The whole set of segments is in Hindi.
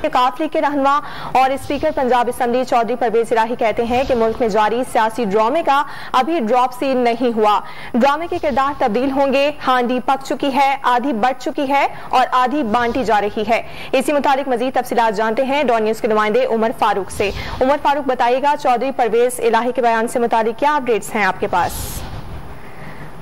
काफली के रहनुमा और स्पीकर पंजाब असेंबली चौधरी परवेज इलाही कहते हैं कि मुल्क में जारी सियासी ड्रामे का अभी ड्रॉप सीन नहीं हुआ। ड्रामे के किरदार तब्दील होंगे। हांडी पक चुकी है, आधी बढ़ चुकी है और आधी बांटी जा रही है। इसी मुताबिक मजीद तफसीलात जानते हैं डॉन न्यूज के नुमाइंदे उमर फारूक से। उमर फारूक, बताइएगा चौधरी परवेज इलाही के बयान से मुताबिक क्या अपडेट्स हैं आपके पास?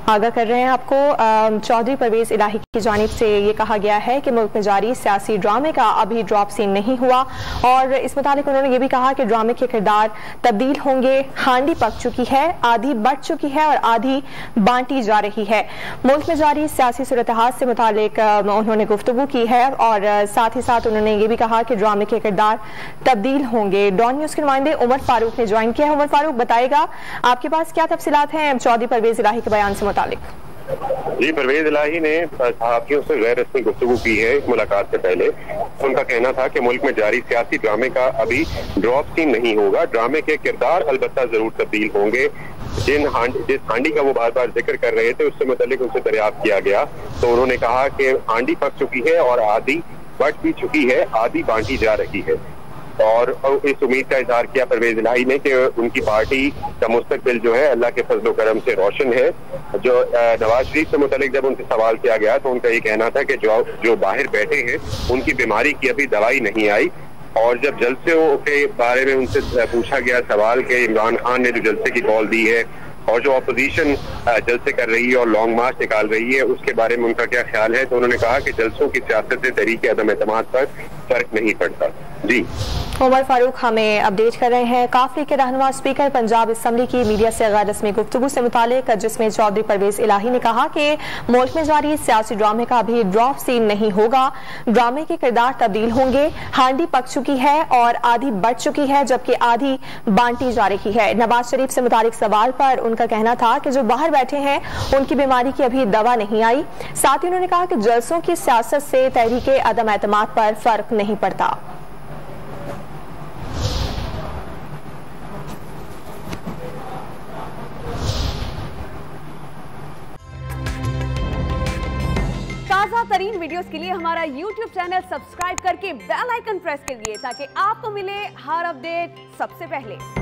आगाह कर रहे हैं आपको, चौधरी परवेज इलाही की जानिब से ये कहा गया है कि मुल्क में जारी सियासी ड्रामे का अभी ड्रॉप सीन नहीं हुआ और इस मुताबिक उन्होंने ये भी कहा कि ड्रामे के किरदार तब्दील होंगे। हांडी पक चुकी है, आधी बढ़ चुकी है और आधी बांटी जा रही है। मुल्क में जारी सियासी सूरत-ए-हाल से मुतालिक उन्होंने गुफ्तगू की है और साथ ही साथ उन्होंने ये भी कहा कि ड्रामे के किरदार तब्दील होंगे। डॉन न्यूज के नुमाइंदे उमर फारूक ने ज्वाइन किया है। उमर फारूक, बताएगा आपके पास क्या तफसीलात हैं चौधरी परवेज इलाही के बयान से? जी, परवेज इलाही ने सहाफियों से गैर रस्मी गुफ्तगू की है इस मुलाकात से पहले। उनका कहना था कि मुल्क में जारी सियासी ड्रामे का अभी ड्रॉप सीन नहीं होगा। ड्रामे के किरदार अलबत्ता जरूर तब्दील होंगे। जिस हांडी का वो बार बार जिक्र कर रहे थे उससे मुतालिक उनसे दरियाफ्त किया गया तो उन्होंने कहा कि हांडी पक चुकी है और आधी बढ़ भी चुकी है, आधी बांटी जा रही है। और इस उम्मीद का इजहार किया परवेज इलाही ने कि उनकी पार्टी का मुस्तकबिल जो है अल्लाह के फजल करम से रोशन है। जो नवाज शरीफ से मुतालिक जब उनसे सवाल किया गया तो उनका ये कहना था कि जो बाहर बैठे हैं उनकी बीमारी की अभी दवाई नहीं आई। और जब जलसे के बारे में उनसे पूछा गया सवाल कि इमरान खान ने जो जलसे की कॉल दी है और जो अपोजिशन जलसे कर रही है और लॉन्ग मार्च निकाल रही है उसके बारे में उनका क्या ख्याल है, तो उन्होंने कहा कि जलसों की सियासत से तरीके अदम एतमाद पर फर्क नहीं पड़ता। जी, उमर फारूक हमें अपडेट कर रहे हैं काफली के रहनुमा स्पीकर पंजाब असेंबली की मीडिया से गैर रस्मी गुफ्तगू से मुतालिक, जिसमें चौधरी परवेज इलाही ने कहा कि मुल्क में जारी सियासी ड्रामे का अभी ड्रॉप सीन नहीं होगा। ड्रामे के किरदार तब्दील होंगे। हांडी पक चुकी है और आधी बढ़ चुकी है जबकि आधी बांटी जा रही है। नवाज शरीफ से मुतालिक सवाल पर उनका कहना था कि जो बाहर बैठे हैं उनकी बीमारी की अभी दवा नहीं आई। साथ ही उन्होंने कहा कि जलसों की सियासत से तहरीके अदम एतमाद पर फर्क नहीं पड़ता। ताज़ा तरीन वीडियोस के लिए हमारा YouTube चैनल सब्सक्राइब करके बेल आइकन प्रेस करिए ताकि आपको मिले हर अपडेट सबसे पहले।